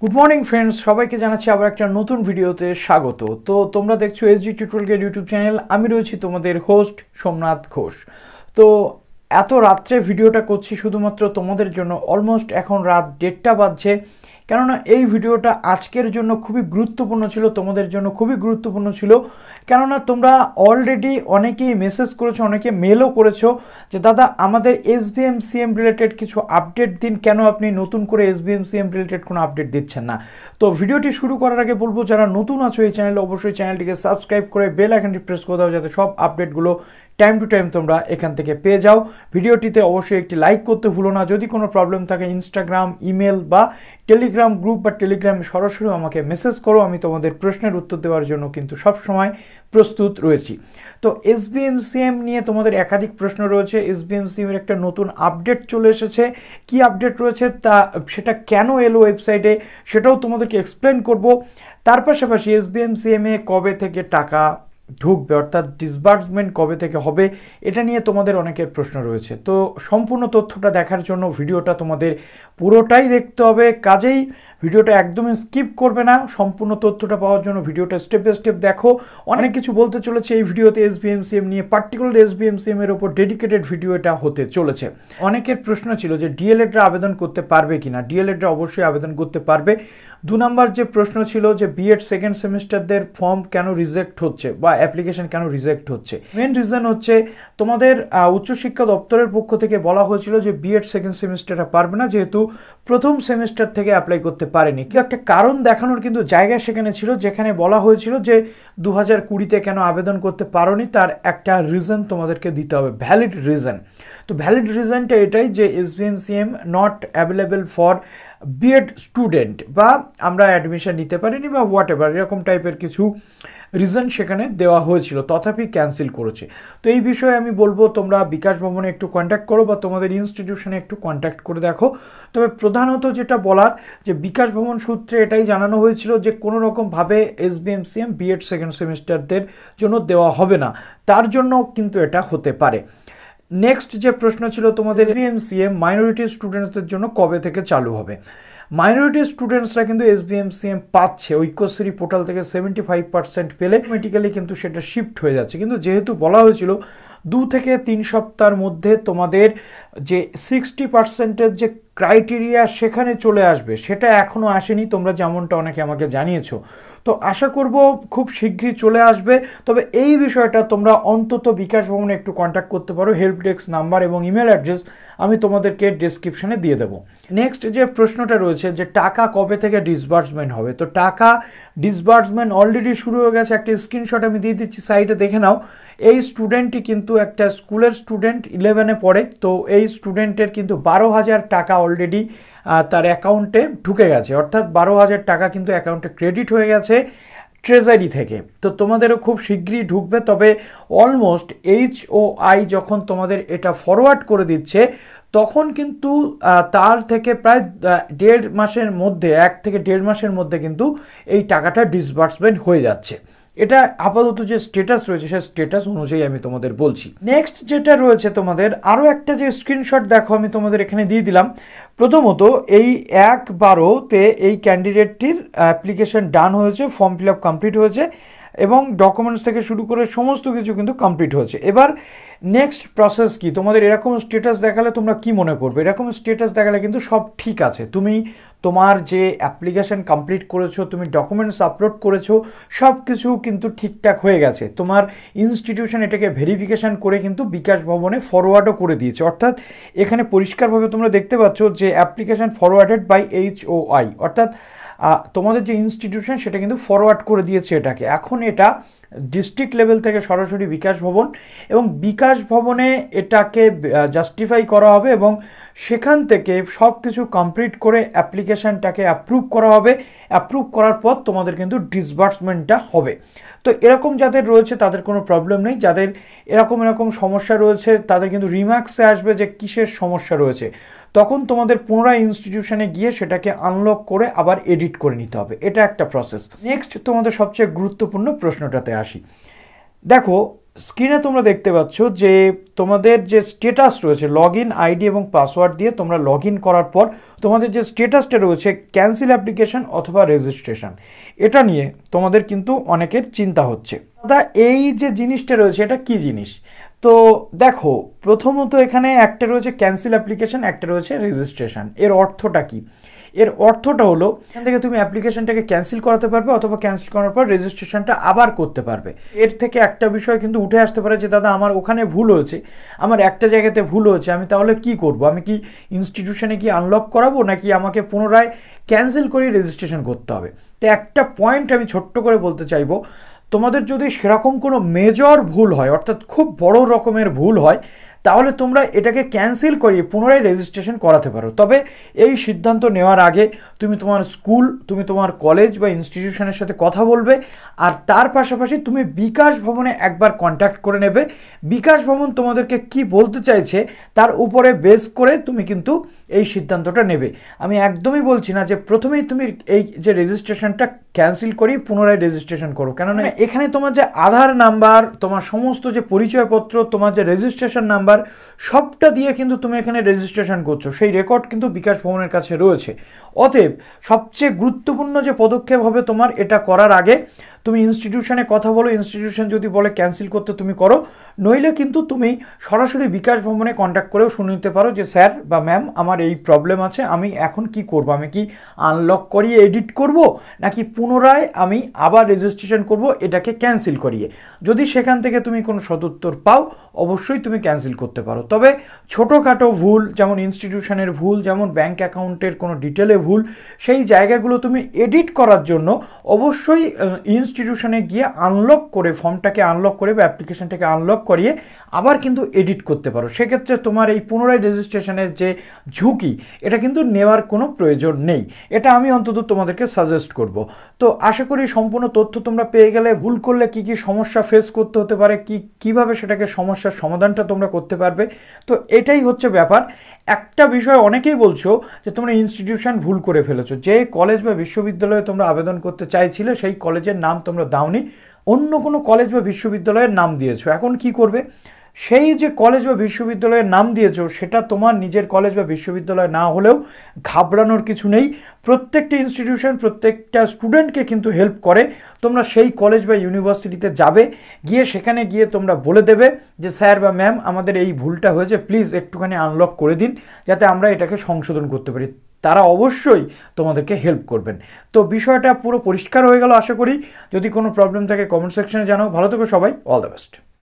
Good morning friends, সবাইকে জানাচ্ছি আবার একটা নতুন ভিডিওতে স্বাগত। তো তোমরা দেখছো এসজি টিউটোরিয়াল ইউটিউব চ্যানেল। আমি রয়েছি তোমাদের হোস্ট সোমনাথ ঘোষ। তো এত রাত্রে ভিডিওটা করছি শুধুমাত্র তোমাদের জন্য। অলমোস্ট এখন রাত 1:30 বাজছে, কেননা এই ভিডিওটা আজকের জন্য খুবই গুরুত্বপূর্ণ ছিল, তোমাদের জন্য খুবই গুরুত্বপূর্ণ ছিল। কেননা তোমরা অলরেডি অনেকেই মেসেজ করেছো, অনেকে মেলও করেছো যে দাদা আমাদের SVMCM রিলেটেড কিছু আপডেট দিন, কেন আপনি নতুন করে SVMCM রিলেটেড কোনো আপডেট দিচ্ছেন না। তো ভিডিওটি শুরু করার আগে বলবো, যারা নতুন আছো এই চ্যানেলে অবশ্যই চ্যানেলটিকে সাবস্ক্রাইব করে বেল আইকনটি প্রেস করে দাও, যাতে সব আপডেটগুলো টাইম টু টাইম তোমরা এখান থেকে পেয়ে যাও। ভিডিওটিতে অবশ্যই একটি লাইক করতে ভুলো না। যদি কোনো প্রবলেম থাকে ইনস্টাগ্রাম, ইমেল বা টেলিগ্রাম গ্রুপ বা টেলিগ্রামে সরাসরি আমাকে মেসেজ করো, আমি তোমাদের প্রশ্নের উত্তর দেওয়ার জন্য কিন্তু সব সময় প্রস্তুত রয়েছি। তো SVMCM নিয়ে তোমাদের একাধিক প্রশ্ন রয়েছে। SVMCM এর একটা নতুন আপডেট চলে এসেছে। কি আপডেট রয়েছে সেটা কেন এলো ওয়েবসাইটে সেটাও তোমাদেরকে এক্সপ্লেন করব। তার পাশাপাশি SVMCM এ কবে থেকে টাকা ঢুকবে, অর্থাৎ ডিসবার্সমেন্ট কবে থেকে হবে, এটা নিয়ে তোমাদের অনেকের প্রশ্ন রয়েছে। তো সম্পূর্ণ তথ্যটা দেখার জন্য ভিডিওটা তোমাদের পুরোটাই দেখতে হবে, কাজেই ভিডিওটা একদমই স্কিপ করবে না। সম্পূর্ণ তথ্যটা পাওয়ার জন্য ভিডিওটা স্টেপ বাই স্টেপ দেখো। অনেক কিছু বলতে চলেছে এই ভিডিওতে SVMCM নিয়ে, পার্টিকুলার SVMCM এর উপর ডেডিকেটেড ভিডিও এটা হতে চলেছে। অনেকের প্রশ্ন ছিল যে ডিএলএডরা আবেদন করতে পারবে কিনা। ডিএলএডরা অবশ্যই আবেদন করতে পারবে। 2 নম্বর যে প্রশ্ন ছিল যে B.ed সেকেন্ড সেমিস্টারদের ফর্ম কেন রিজেক্ট হচ্ছে বা অ্যাপ্লিকেশন কেন রিজেক্ট হচ্ছে। মেন রিজন হচ্ছে তোমাদের উচ্চশিক্ষা দপ্তরের পক্ষ থেকে বলা হয়েছিল যে B.ed সেকেন্ড সেমিস্টারটা পারবে না, যেহেতু প্রথম সেমিস্টার থেকে অ্যাপ্লাই করতে পারেনি। কিন্তু একটা কারণ দেখানোর কিন্তু জায়গা সেখানে ছিল, যেখানে বলা হয়েছিল যে 2020-তে কেন আবেদন করতে পারোনি, তার একটা রিজন তোমাদেরকে দিতে হবে, ভ্যালিড রিজন। তো ভ্যালিড রিজনটা এটাই যে SVMCM not available for B.ed student, বা আমরা অ্যাডমিশন নিতে পারিনি বা হোয়াট এভার, এরকম টাইপের কিছু রিজন সেখানে দেওয়া হয়েছিল, তথাপি ক্যান্সেল করেছে। তো এই বিষয়ে আমি বলবো তোমরা বিকাশ ভবনে একটু কন্ট্যাক্ট করো বা তোমাদের ইনস্টিটিউশনে একটু কন্ট্যাক্ট করে দেখো। তবে প্রধানত যেটা বলার, যে বিকাশ ভবন সূত্রে এটাই জানানো হয়েছিল যে কোনো রকমভাবে SVMCM B.ed সেকেন্ড সেমিস্টারদের জন্য দেওয়া হবে না, তার জন্য কিন্তু এটা হতে পারে। নেক্সট যে প্রশ্ন ছিল তোমাদের, SVMCM মাইনরিটি স্টুডেন্টসদের জন্য কবে থেকে চালু হবে। মাইনরিটি স্টুডেন্টসরা কিন্তু SVMCM পাচ্ছে, ঐক্যশ্রী পোর্টাল থেকে 75% পেলে অটোমেটিক্যালি কিন্তু সেটা শিফট হয়ে যাচ্ছে। কিন্তু যেহেতু বলা হয়েছিল 2 থেকে 3 সপ্তাহের মধ্যে তোমাদের যে 60%-এর যে ক্রাইটেরিয়া সেখানে চলে আসবে, সেটা এখনও আসেনি, তোমরা যেমনটা অনেকে আমাকে জানিয়েছো। তো আশা করব খুব শীঘ্রই চলে আসবে। তবে এই বিষয়টা তোমরা অন্তত বিকাশ ভবনে একটু কন্ট্যাক্ট করতে পারো। হেল্প ডেস্ক নাম্বার এবং ইমেল অ্যাড্রেস আমি তোমাদেরকে ডেসক্রিপশনে দিয়ে দেবো। নেক্সট যে প্রশ্নটা রয়েছে যে টাকা কবে থেকে ডিসবার্সমেন্ট হবে। তো টাকা ডিসবার্সমেন্ট অলরেডি শুরু হয়ে গেছে। একটা স্ক্রিনশট আমি দিয়ে দিচ্ছি, সাইটে দেখে নাও। এই স্টুডেন্টটি কিন্তু একটা স্কুলের স্টুডেন্ট, 11-এ পড়ে। তো এই স্টুডেন্টের কিন্তু 12,000 টাকা অলরেডি তার অ্যাকাউন্টে ঢুকে গেছে, অর্থাৎ 12,000 টাকা কিন্তু অ্যাকাউন্টে ক্রেডিট হয়ে গেছে ট্রেজারি থেকে। তো তোমাদেরও খুব শীঘ্রই ঢুকবে। তবে অলমোস্ট HOI যখন তোমাদের এটা ফরওয়ার্ড করে দিচ্ছে, তখন কিন্তু তার থেকে প্রায় 1.5 মাসের মধ্যে, 1 থেকে 1.5 মাসের মধ্যে কিন্তু এই টাকাটা ডিসবার্সমেন্ট হয়ে যাচ্ছে। এটা আপাতত যে স্ট্যাটাস রয়েছে সেই স্ট্যাটাস অনুযায়ী আমি তোমাদের বলছি। নেক্সট যেটা রয়েছে তোমাদের, আরও একটা যে স্ক্রিনশট দেখো আমি তোমাদের এখানে দিয়ে দিলাম। প্রথমত এই 1/12-তে এই ক্যান্ডিডেটটির অ্যাপ্লিকেশন ডান হয়েছে, ফর্ম ফিল আপ কমপ্লিট হয়েছে এবং ডকুমেন্টস থেকে শুরু করে সমস্ত কিছু কিন্তু কমপ্লিট হয়েছে। এবার নেক্সট প্রসেস কি, তোমাদের এরকম স্ট্যাটাস দেখালে তোমরা কি মনে করবে? এরকম স্ট্যাটাস দেখালে কিন্তু সব ঠিক আছে, তুমি তোমার যে অ্যাপ্লিকেশন কমপ্লিট করেছো, তুমি ডকুমেন্টস আপলোড করেছো, সব কিছু কিন্তু ঠিকঠাক হয়ে গেছে। তোমার ইনস্টিটিউশন এটাকে ভেরিফিকেশান করে কিন্তু বিকাশ ভবনে ফরওয়ার্ডও করে দিয়েছে। অর্থাৎ এখানে পরিষ্কারভাবে তোমরা দেখতে পাচ্ছ যে অ্যাপ্লিকেশান ফরওয়ার্ডেড বাই HOI, অর্থাৎ তোমাদের যে ইনস্টিটিউশন সেটা কিন্তু ফরওয়ার্ড করে দিয়েছে এটাকে। এখন এটা ডিস্ট্রিক্ট লেভেল থেকে সরাসরি বিকাশ ভবন, এবং বিকাশ ভবনে এটাকে জাস্টিফাই করা হবে এবং সেখান থেকে সব কিছু কমপ্লিট করে অ্যাপ্লিকেশানটাকে অ্যাপ্রুভ করা হবে। অ্যাপ্রুভ করার পর তোমাদের কিন্তু ডিসবার্সমেন্টটা হবে। তো এরকম যাদের রয়েছে তাদের কোনো প্রবলেম নেই। যাদের এরকম সমস্যা রয়েছে তাদের কিন্তু রিমার্কসে আসবে যে কিসের সমস্যা রয়েছে, তখন তোমাদের পুনরায় ইনস্টিটিউশনে গিয়ে সেটাকে আনলক করে আবার এডিট করে নিতে হবে। এটা একটা প্রসেস। নেক্সট তোমাদের সবচেয়ে গুরুত্বপূর্ণ প্রশ্নটাতে আসি। দেখো, স্ক্রিনে তোমরা দেখতে পাচ্ছ যে তোমাদের যে স্ট্যাটাস রয়েছে লগ ইন আইডি এবং পাসওয়ার্ড দিয়ে তোমরা লগ ইন করার পর তোমাদের যে স্ট্যাটাসটা রয়েছে ক্যান্সেল অ্যাপ্লিকেশন অথবা রেজিস্ট্রেশন, এটা নিয়ে তোমাদের কিন্তু অনেকের চিন্তা হচ্ছে। দাদা এই যে জিনিসটা রয়েছে এটা কি জিনিস? তো দেখো, প্রথমত এখানে একটা রয়েছে ক্যান্সেল অ্যাপ্লিকেশন, একটা রয়েছে রেজিস্ট্রেশন। এর অর্থটা কি? এর অর্থটা হলো এখান থেকে তুমি অ্যাপ্লিকেশনটাকে ক্যান্সেল করাতে পারবে অথবা ক্যান্সেল করার পর রেজিস্ট্রেশনটা আবার করতে পারবে। এর থেকে একটা বিষয় কিন্তু উঠে আসতে পারে যে দাদা আমার ওখানে ভুল হয়েছে, আমার একটা জায়গাতে ভুল হয়েছে, আমি তাহলে কি করব? আমি কি ইনস্টিটিউশনে কি আনলক করাবো নাকি আমাকে পুনরায় ক্যান্সেল করে রেজিস্ট্রেশন করতে হবে? তো একটা পয়েন্ট আমি ছোট্ট করে বলতে চাইবো, তোমাদের যদি সেরকম কোনো মেজর ভুল হয়, অর্থাৎ খুব বড় রকমের ভুল হয়, তাহলে তোমরা এটাকে ক্যান্সেল করিয়ে পুনরায় রেজিস্ট্রেশন করাতে পারো। তবে এই সিদ্ধান্ত নেওয়ার আগে তুমি তোমার স্কুল, তুমি তোমার কলেজ বা ইনস্টিটিউশনের সাথে কথা বলবে, আর তার পাশাপাশি তুমি বিকাশ ভবনে একবার কন্ট্যাক্ট করে নেবে। বিকাশ ভবন তোমাদেরকে কি বলতে চাইছে তার উপরে বেস করে তুমি কিন্তু এই সিদ্ধান্তটা নেবে। আমি একদমই বলছি না যে প্রথমেই তুমি এই যে রেজিস্ট্রেশনটা ক্যান্সেল করি পুনরায় রেজিস্ট্রেশন করো, কেননা এখানে তোমার যে আধার নাম্বার, তোমার সমস্ত যে পরিচয়পত্র, তোমার যে রেজিস্ট্রেশন নাম্বার, সবটা দিয়ে কিন্তু তুমি এখানে রেজিস্ট্রেশন করছো, সেই রেকর্ড কিন্তু বিকাশ ভবনের কাছে রয়েছে। অতএব সবচেয়ে গুরুত্বপূর্ণ যে পদক্ষেপ হবে তোমার, এটা করার আগে তুমি ইনস্টিটিউশনে কথা বলো। ইনস্টিটিউশন যদি বলে ক্যান্সেল করতে তুমি করো, নইলে কিন্তু তুমি সরাসরি বিকাশ ভবনে কন্ট্যাক্ট করেও শুনে নিতে পারো যে স্যার বা ম্যাম আমার এই প্রবলেম আছে, আমি এখন কি করব? আমি কি আনলক করিয়ে এডিট করব নাকি পুনরায় আমি আবার রেজিস্ট্রেশন করব এটাকে ক্যান্সেল করিয়ে? যদি সেখান থেকে তুমি কোনো সদুত্তর পাও, অবশ্যই তুমি ক্যান্সেল করতে পারো। তবে ছোটোখাটো ভুল, যেমন ইনস্টিটিউশনের ভুল, যেমন ব্যাঙ্ক অ্যাকাউন্টের কোনো ডিটেলে ভুল, সেই জায়গাগুলো তুমি এডিট করার জন্য অবশ্যই ইনস্টিটিউশনে গিয়ে আনলক করে, ফর্মটাকে আনলক করে বা অ্যাপ্লিকেশনটাকে আনলক করিয়ে আবার কিন্তু এডিট করতে পারো। সেক্ষেত্রে তোমার এই পুনরায় রেজিস্ট্রেশনের যে ঝুঁকি, এটা কিন্তু নেওয়ার কোনো প্রয়োজন নেই। এটা আমি অন্তত তোমাদেরকে সাজেস্ট করব। তো আশা করি সম্পূর্ণ তথ্য তোমরা পেয়ে গেলে। ভুল করলে কি কি সমস্যা ফেস করতে হতে পারে, কিভাবে সেটাকে সমস্যার সমাধানটা তোমরা করতে পারবে, তো এটাই হচ্ছে ব্যাপার। একটা বিষয় অনেকেই বলছো যে তোমরা ইনস্টিটিউশন ভুল করে ফেলেছো, যে কলেজ বা বিশ্ববিদ্যালয়ে তোমরা আবেদন করতে চাইছিলে সেই কলেজের নাম তোমরা দাওনি, অন্য কোনো কলেজ বা বিশ্ববিদ্যালয়ের নাম দিয়েছো। এখন কি করবে? সেই যে কলেজ বা বিশ্ববিদ্যালয়ের নাম দিয়েছো সেটা তোমার নিজের কলেজ বা বিশ্ববিদ্যালয় না হলেও ঘাবড়ানোর কিছু নেই। প্রত্যেকটা ইনস্টিটিউশন প্রত্যেকটা স্টুডেন্টকে কিন্তু হেল্প করে। তোমরা সেই কলেজ বা ইউনিভার্সিটিতে যাবে, গিয়ে সেখানে গিয়ে তোমরা বলে দেবে যে স্যার বা ম্যাম আমাদের এই ভুলটা হয়েছে, প্লিজ একটুখানি আনলক করে দিন যাতে আমরা এটাকে সংশোধন করতে পারি। তারা অবশ্যই তোমাদেরকে হেল্প করবেন। তো বিষয়টা পুরো পরিষ্কার হয়ে গেল আশা করি। যদি কোনো প্রবলেম থাকে কমেন্ট সেকশনে জানাও। ভালো থেকো সবাই, অল দ্য বেস্ট।